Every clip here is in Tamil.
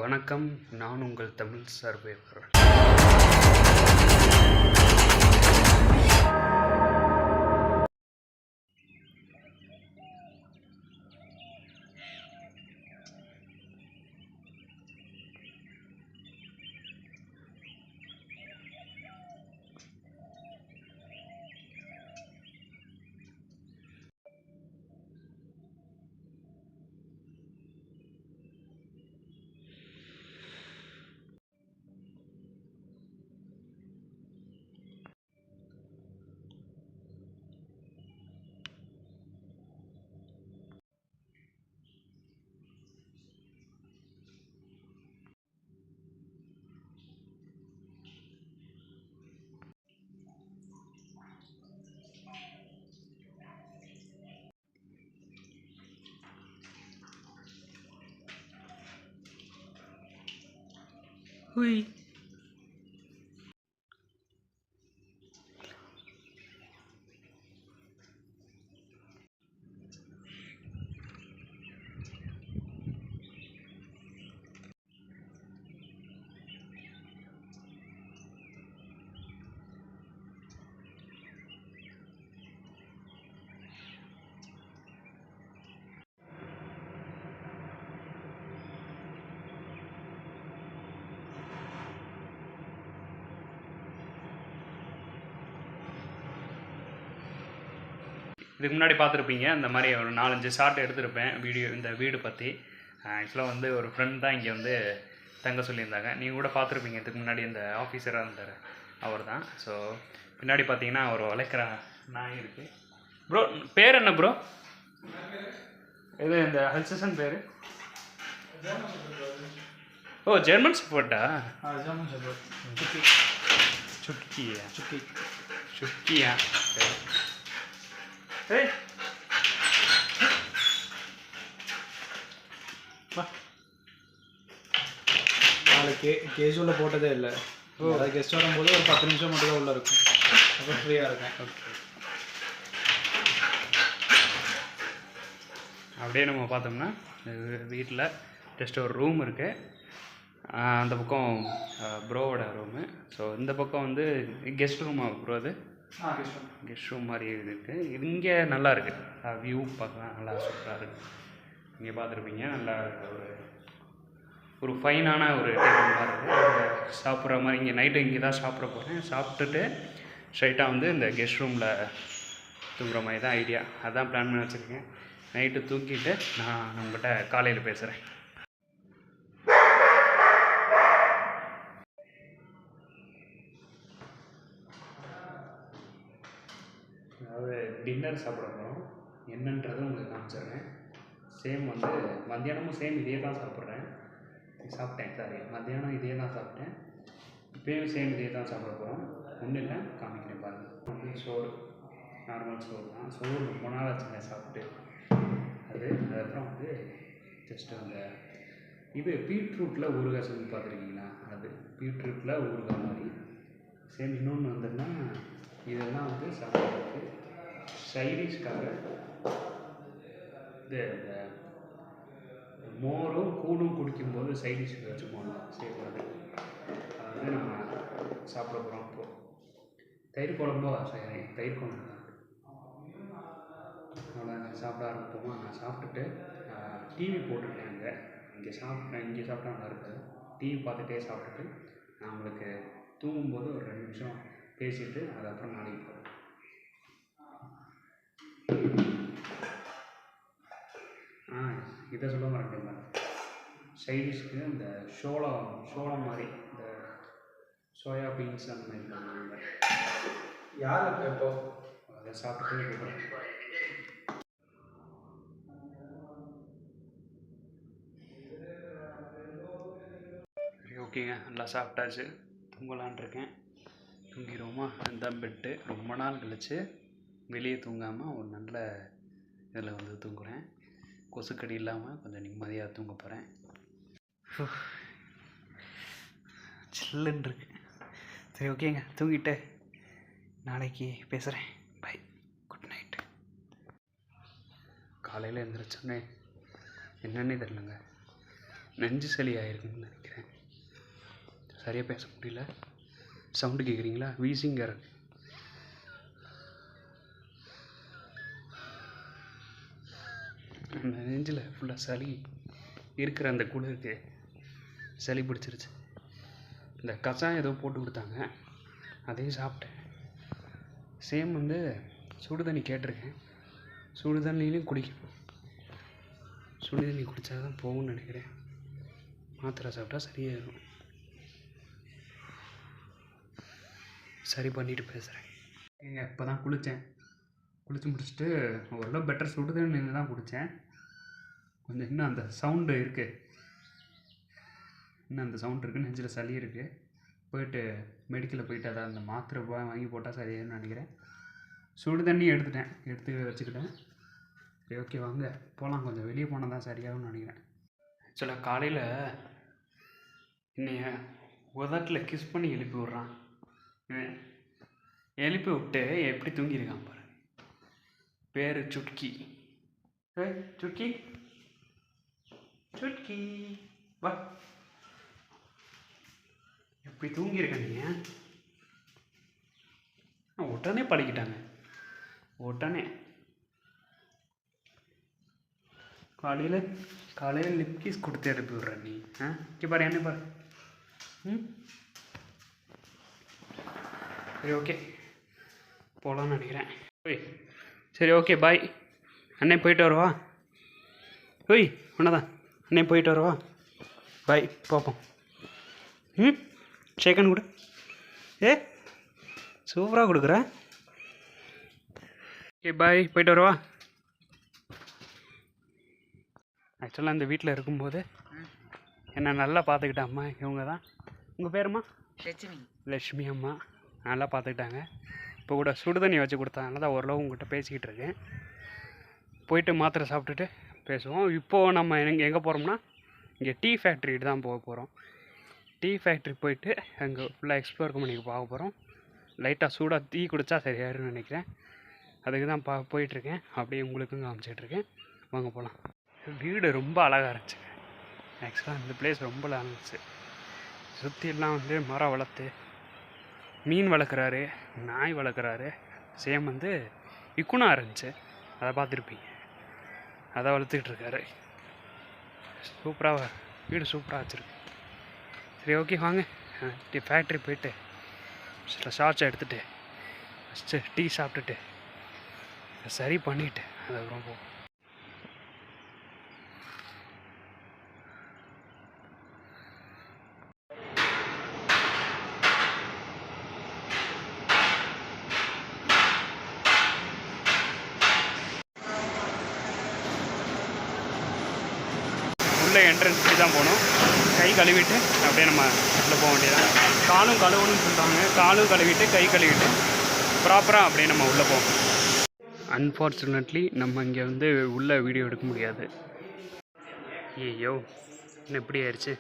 வணக்கம், நான் உங்கள் தமிழ் சர்வேவர். Hui. இதுக்கு முன்னாடி பார்த்துருப்பீங்க, இந்த மாதிரி ஒரு 4-5 ஷார்ட் எடுத்திருப்பேன் வீடியோ, இந்த வீடு பற்றி. ஆக்சுவலாக வந்து ஒரு ஃப்ரெண்ட் தான் இங்கே வந்து தங்க சொல்லியிருந்தாங்க. நீங்கள் கூட பார்த்துருப்பீங்க, இதுக்கு முன்னாடி இந்த ஆஃபீஸராக இருந்தார், அவர் தான். ஸோ பின்னாடி பார்த்தீங்கன்னா அவர் வளர்க்குற நாய் இருக்குது. ப்ரோ பேர் என்ன ப்ரோ? இது இந்த ஹல்சன் பேர்? ஓ, ஜெர்மன் ஷெப்பர்டா? German shepherd. சுக்கியா. ஏய் நாளைக்கு கேஜ் உள்ள போட்டதே இல்லை. அதாவது கெஸ்ட் வரும்போது ஒரு 10 நிமிஷம் மட்டும் தான் உள்ளே இருக்கும், அப்புறம் ஃப்ரீயாக இருக்கும். ஓகே, அப்படியே நம்ம பார்த்தோம்னா வீட்டில் ஜஸ்ட் ஒரு ரூம் இருக்குது. அந்த பக்கம் ப்ரோவோட ரூமு. ஸோ இந்த பக்கம் வந்து கெஸ்ட் ரூமாக ப்ரோ, அது கெஸ்ட் ரூம் மாதிரி இருக்குது. இங்கே நல்லா இருக்குது, வியூ பார்க்கலாம், நல்லா சூப்பராக இருக்குது. இங்கே பார்த்துருப்பீங்க, நல்லா ஒரு ஃபைனான ஒரு டேபிள் மாதிரி இருக்குது. சாப்பிட்ற மாதிரி இங்கே நைட்டு இங்கே தான் சாப்பிட போகிறேன். சாப்பிட்டுட்டு ஸ்ட்ரைட்டாக வந்து இந்த கெஸ்ட் ரூமில் தூங்குற மாதிரி தான் ஐடியா. அதான் பிளான் பண்ணி வச்சுருக்கேன். நைட்டு தூங்கிட்டு நான் உங்கள்கிட்ட காலையில் பேசுகிறேன். அதாவது டின்னர் சாப்பிட போகிறோம், என்னன்றதை உங்களுக்கு காமிச்சிடுறேன். சேம் வந்து மத்தியானமும் சேம் இதே தான் சாப்பிட்றேன், மத்தியானம் இதே தான் சாப்பிட்டேன். இப்போயும் சேம் இதே தான் சாப்பிட போகிறோம். ஒன்றும் இல்லை, காமிக்கிறேன் பாருங்கள். வந்து சோறு, நார்மல் சோறு தான். சோறு ரொம்ப நாள் ஆச்சுங்க சாப்பிட்டு. அதுக்கப்புறம் வந்து ஜஸ்ட்டு அந்த இது பீட்ரூட்டில் ஊறுகாய் செஞ்சு பார்த்துருக்கீங்களா? அது பீட்ரூட்டில் ஊறுகாய் மாதிரி சேம். இன்னொன்று வந்துன்னா இதெல்லாம் வந்து சாப்பிட்றதுக்கு சைடிஷ்காக இது இந்த மோரும் கூடும் குடிக்கும்போது சைடிஷ்க்கு வச்சுப்போம் சேர்ப்பாது. அது வந்து நம்ம சாப்பிட போகிறோம். இப்போது தயிர் குழம்போ சரி, தயிர் குழம்பு தான். அவ்வளோ சாப்பிட ஆரம்பிப்போமா? நான் சாப்பிட்டுட்டு டிவி போட்டுருக்கேன். இங்கே சாப்பிட்டா நல்லா இருக்காது. டிவி பார்த்துட்டே சாப்பிட்டுட்டு நான் உங்களுக்கு தூங்கும்போது ஒரு 2 நிமிஷம் பேசிட்டு அதுக்கப்புறம் நாளைக்கு போகிறேன். இதை சொல்ல மாட்டேன். சைடிஷ்க்கு இந்த சோளம் மாதிரி, இந்த சோயா பீன்ஸ் அந்த மாதிரி பண்ணுவாங்க. யார் இப்போ அதை சாப்பிட்டு கூப்பிட்றேன். சரி, ஓகேங்க, நல்லா சாப்பிட்டாச்சு, தூங்கலான் இருக்கேன். தூங்கிடுவோமா? இந்த பெட்டு ரொம்ப நாள் கழிச்சு வெளியே தூங்காமல் ஒரு நல்ல இதில் வந்து தூங்குறேன். கொசுக்கடி இல்லாமல் கொஞ்சம் நிம்மதியாக தூங்க போகிறேன். சில்லுன்னு இருக்கு. சரி, ஓகேங்க, தூங்கிட்டு நாளைக்கு பேசுகிறேன். Bye, good night. காலையில் எழுந்திரிச்சோன்னே என்னென்னே தெரிலங்க, நெஞ்சு சளி ஆயிருக்குன்னு நினைக்கிறேன். சரியாக பேச முடியல. சவுண்டு கேட்குறீங்களா? வீசிங்க இருக்கு. அந்த நெஞ்சில் ஃபுல்லாக சளி இருக்கிற அந்த குளிருக்கு சளி பிடிச்சிருச்சு. இந்த கஷாயம் ஏதோ போட்டு கொடுத்தாங்க, அதையும் சாப்பிட்டேன். சேம் வந்து சுடு தண்ணி கேட்டிருக்கேன். சுடு தண்ணியிலையும் குடிக்கணும். சுடு தண்ணி குடித்தா தான் போகும்னு நினைக்கிறேன். மாத்திரை சாப்பிட்டா சரியாயிடும். சரி பண்ணிவிட்டு பேசுகிறேன். இப்போ தான் குளித்தேன். குளித்து முடிச்சுட்டு ஓரளவு பெட்டர். சுடு தண்ணி தான் குடித்தேன். கொஞ்சம் இன்னும் அந்த சவுண்டு இருக்குது. இன்னும் அந்த சவுண்ட் இருக்குது. நெஞ்சில் சளி இருக்குது. போயிட்டு மெடிக்கலில் போயிட்டு அதை அந்த மாத்திரை வாங்கி போட்டால் சரியாயிருன்னு நினைக்கிறேன். சுடு தண்ணி எடுத்து வச்சுக்கிட்டேன். சரி, ஓகே வாங்க போகலாம். கொஞ்சம் வெளியே போனால் தான் சரியாகும்னு நினைக்கிறேன். ஆக்சுவலாக காலையில் என்னைய உதட்டில் கிஸ் பண்ணி எழுப்பி விட்றான். எழுப்பி விட்டு எப்படி தூங்கியிருக்கான் பாரு. பேர் சுட்கி. சுட்கி சுட்கி வா. எப்படி தூங்கியிருக்க நீங்கள்? உடனே பழகிட்டாங்க. உடனே காலையில் லிப் கிஸ் கொடுத்து எழுப்பி விட்ற நீ. இங்கே பாரு, என்ன பாரு. சரி, ஓகே போகலான்னு நினைக்கிறேன். ஓய் சரி, ஓகே பாய். அண்ணே போயிட்டு வருவா. ஓய் ஒன்றதான் அண்ணே போயிட்டு வருவா. பாய், பார்ப்போம். ஷேக்கன் கொடு. சூப்பராக கொடுக்குற. ஓகே பாய், போயிட்டு வருவா. ஆக்சுவலாக இந்த வீட்டில் இருக்கும்போது என்னை நல்லா பார்த்துக்கிட்ட அம்மா இவங்க தான். உங்கள் பேருமா? லட்சுமி அம்மா. நல்லா பார்த்துக்கிட்டாங்க. இப்போ கூட சுடு தண்ணி வச்சு கொடுத்தாங்க தான் ஓரளவு உங்கள்கிட்ட பேசிக்கிட்டு இருக்கேன். போயிட்டு மாத்திரை சாப்பிட்டுட்டு பேசுவோம். இப்போது நம்ம எங்கே போகிறோம்னா இங்கே டீ ஃபேக்ட்ரிக்கு தான் போக போகிறோம். டீ ஃபேக்ட்ரி போயிட்டு அங்கே ஃபுல்லாக எக்ஸ்ப்ளோர் பண்ணி பார்க்க போகிறோம். லைட்டாக சூடாக டீ குடித்தா சரியாயிருன்னு நினைக்கிறேன். அதுக்கு தான் போயிட்டுருக்கேன். அப்படியே உங்களுக்கும் காமிச்சிட்ருக்கேன். வாங்க போகலாம். வீடு ரொம்ப அழகாக இருந்துச்சு. ஆக்சுவலாக இந்த பிளேஸ் ரொம்ப அழகாக இருந்துச்சு. சுற்றிலாம் வந்து மரம் வளர்த்து மீன் வளர்க்குறாரு, நாய் வளர்க்குறாரு. சேம் வந்து இக்குனா இருந்துச்சு, அதை பார்த்துருப்பீங்க. அதை வளர்த்துக்கிட்டு இருக்காரு. சூப்பராக வீடு சூப்பராக வச்சுருக்கு. சரி, ஓகே வாங்க ஃபேக்ட்ரி போயிட்டு ஷார்ட்ஸ் எடுத்துகிட்டு ஃபஸ்ட்டு டீ சாப்பிட்டுட்டு சரி பண்ணிவிட்டு அதுக்கப்புறம் போகும். உள்ள என்ட்ரன்ஸ்க்கு தான் போகணும். கை கழுவிட்டு அப்படியே நம்ம உள்ளே போக வேண்டியதான். காலும் கழுவணும்னு சொல்கிறாங்க. காலும் கழுவிட்டு கை கழுவிட்டு ப்ராப்பராக அப்படியே நம்ம உள்ளே போவோம். அன்ஃபார்ச்சுனேட்லி நம்ம இங்கே வந்து உள்ளே வீடியோ எடுக்க முடியாது. ஐயோ இன்னும் எப்படி ஆயிடுச்சு.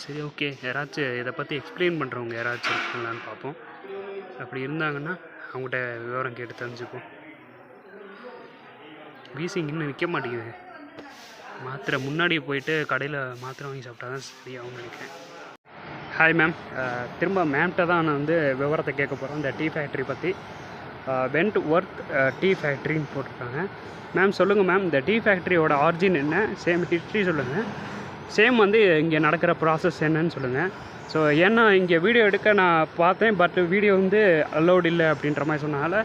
சரி, ஓகே யாராச்சும் இதை பற்றி எக்ஸ்பிளைன் பண்ணுறவங்க யாராச்சும் இருக்கலான்னு பார்ப்போம். அப்படி இருந்தாங்கன்னா அவங்கள்ட்ட விவரம் கேட்டு தெரிஞ்சுப்போம். வீசிங் இன்னும் நிற்க மாட்டேங்குது. மாத்திரை முன்னாடியே போயிட்டு கடையில் மாத்திரை வாங்கி சாப்பிட்டா தான் சரியாகும்னு நினைக்கிறேன். ஹாய் மேம், திரும்ப மேம்கிட்ட தான் நான் வந்து விவரத்தை கேட்க போகிறேன். இந்த டீ ஃபேக்ட்ரி பற்றி வென்ட்வொர்த் டீ ஃபேக்ட்ரின்னு போட்டிருக்காங்க. மேம் சொல்லுங்கள் மேம், இந்த டீ ஃபேக்ட்ரியோட ஆரிஜின் என்ன, சேம் ஹிஸ்ட்ரி சொல்லுங்கள். சேம் வந்து இங்கே நடக்கிற ப்ராசஸ் என்னன்னு சொல்லுங்கள். ஸோ ஏன்னா இங்கே வீடியோ எடுக்க நான் பார்த்தேன், பட் வீடியோ வந்து அலோடு இல்லை அப்படின்ற மாதிரி சொன்னதால்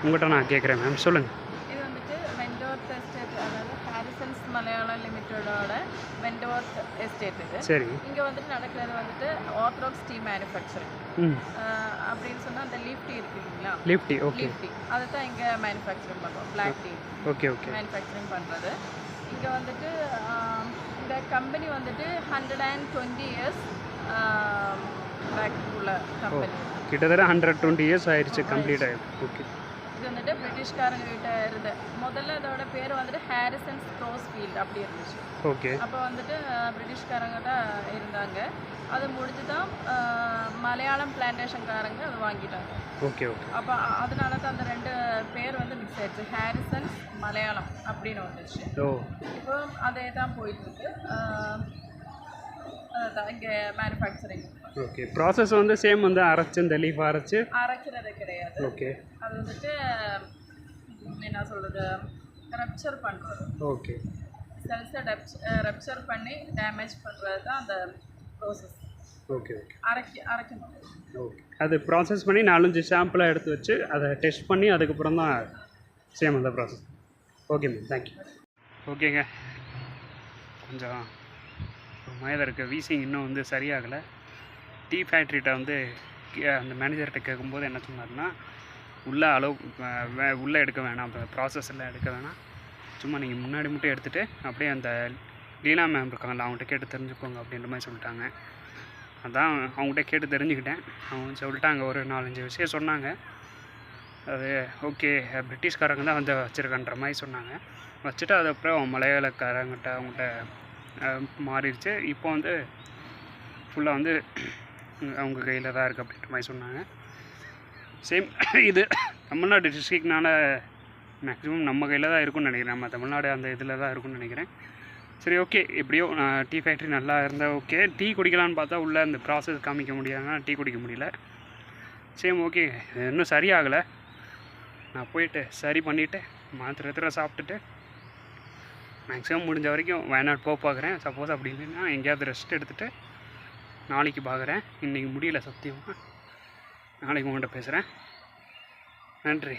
உங்கள்கிட்ட நான் கேட்குறேன் மேம், சொல்லுங்கள். இது வந்துட்டு வென்ட்வொர்த் எஸ்டேட், அதாவது ஹாரிசன்ஸ் மலையாளம் லிமிட்டடோட வென்ட்வொர்த் எஸ்டேட் இது. சரி, இங்கே வந்துட்டு நடக்கிறது வந்துட்டு ஆர்த்தடாக்ஸ் டீ மேனுஃபேக்சரிங் அப்படின்னு சொன்னால் அந்த லீஃப் டீ இருக்கு இல்லைங்களா, leaf tea. Okay, leaf tea அதை தான் இங்கே மேனுஃபேக்சரிங் பண்ணுறோம். Black tea okay okay manufacturing பண்ணுறது. இங்கே வந்துட்டு இந்த கம்பெனி வந்துட்டு 120 இயர்ஸ் பேக் உள்ள கம்பெனி. கிட்டத்தட்ட 120 இயர்ஸ் ஆயிடுச்சு, கம்ப்ளீட் ஆகிடுச்சு. ஓகே, இது வந்துட்டு பிரிட்டிஷ்காரங்க கிட்ட இருந்து முதல்ல இதோட பேர் வந்துட்டு ஹாரிசன்ஸ் க்ரோஸ்ஃபீல்ட் அப்படி இருந்துச்சு. ஓகே. அப்போ வந்துட்டு பிரிட்டிஷ்காரங்க தான் இருந்தாங்க. அது முடிஞ்சு தான் மலையாளம் பிளான்டேஷன்காரங்க அது வாங்கிட்டாங்க. Okay okay. அப்போ அதனால தான் அந்த 2 பேர் வந்து மிக்ஸ் ஆயிடுச்சு. ஹாரிசன்ஸ் மலையாளம் அப்படின்னு வந்துச்சு. ஓ இப்போ அதே தான் போயிட்டுருக்கு. அதுதான் இங்கே மேனுஃபேக்சரிங். ஓகே. ப்ராசஸ் வந்து சேம் வந்து அரைச்சி இந்த லீஃப் அரைக்கிறது கிடையாது. ஓகே. அது வந்துட்டு என்ன சொல்கிறது, ரப்சர் பண்ணுறது. ஓகே. செல்ஸை ரப்சர் பண்ணி டேமேஜ் பண்ணுறது தான் அந்த ப்ராசஸ். Okay okay. அரைக்கணும். ஓகே. அது ப்ராசஸ் பண்ணி 4-5 சாம்பிளாக எடுத்து வச்சு அதை டெஸ்ட் பண்ணி அதுக்கப்புறம் தான் சேம் அந்த ப்ராசஸ். Okay ma'am, thank you. ஓகேங்க, கொஞ்சம் ஒரு மாதிரி இருக்குது. வீசிங் இன்னும் வந்து சரியாகலை. டீ ஃபேக்ட்ரிகிட்ட வந்து அந்த மேனேஜர்கிட்ட கேட்கும்போது என்ன சொன்னார்னா, உள்ளே உள்ளே எடுக்க வேணாம், இப்போ ப்ராசஸ்லாம் எடுக்க வேணாம், சும்மா நீங்கள் முன்னாடி மட்டும் எடுத்துகிட்டு அப்படியே அந்த லீலா மேம் இருக்காங்கல்ல அவங்ககிட்ட கேட்டு தெரிஞ்சுக்கோங்க அப்படின்ற மாதிரி சொல்லிட்டாங்க. அதான் அவங்ககிட்ட கேட்டு தெரிஞ்சுக்கிட்டேன். அவங்க சொல்லிட்டாங்க, ஒரு 4-5 விஷயம் சொன்னாங்க. அது ஓகே, பிரிட்டிஷ்காரங்க தான் வந்து வச்சுருக்கன்ற மாதிரி சொன்னாங்க. வச்சுட்டு அதுக்கப்புறம் மலையாளக்காரங்கிட்ட அவங்ககிட்ட மாறிடுச்சு. இப்போ வந்து ஃபுல்லாக வந்து அவங்க கையில் தான் இருக்குது அப்படின்ற மாதிரி சொன்னாங்க. சேம் இது தமிழ்நாடு டிஸ்ட்ரிக்ட்னால மேக்ஸிமம் நம்ம கையில் தான் இருக்குன்னு நினைக்கிறேன். நம்ம தமிழ்நாடு அந்த இதில் தான் இருக்குன்னு நினைக்கிறேன். சரி, ஓகே. எப்படியோ டீ ஃபேக்ட்ரி நல்லா இருந்தால் ஓகே. டீ குடிக்கலான்னு பார்த்தா உள்ளே அந்த ப்ராசஸ் காமிக்க முடியாதுன்னா டீ குடிக்க முடியல. சேம் ஓகே, இன்னும் சரியாகலை. நான் போயிட்டு சரி பண்ணிவிட்டு மாத்திரை சாப்பிட்டுட்டு மேக்ஸிமம் முடிஞ்ச வரைக்கும் வயநாடு பார்க்குறேன். சப்போஸ் அப்படி இல்லைன்னா எங்கேயாவது ரெஸ்ட் எடுத்துகிட்டு நாளைக்கு பார்க்குறேன். இன்றைக்கி முடியல சத்தியமாக. நாளைக்கு உங்கள்கிட்ட பேசுகிறேன். நன்றி.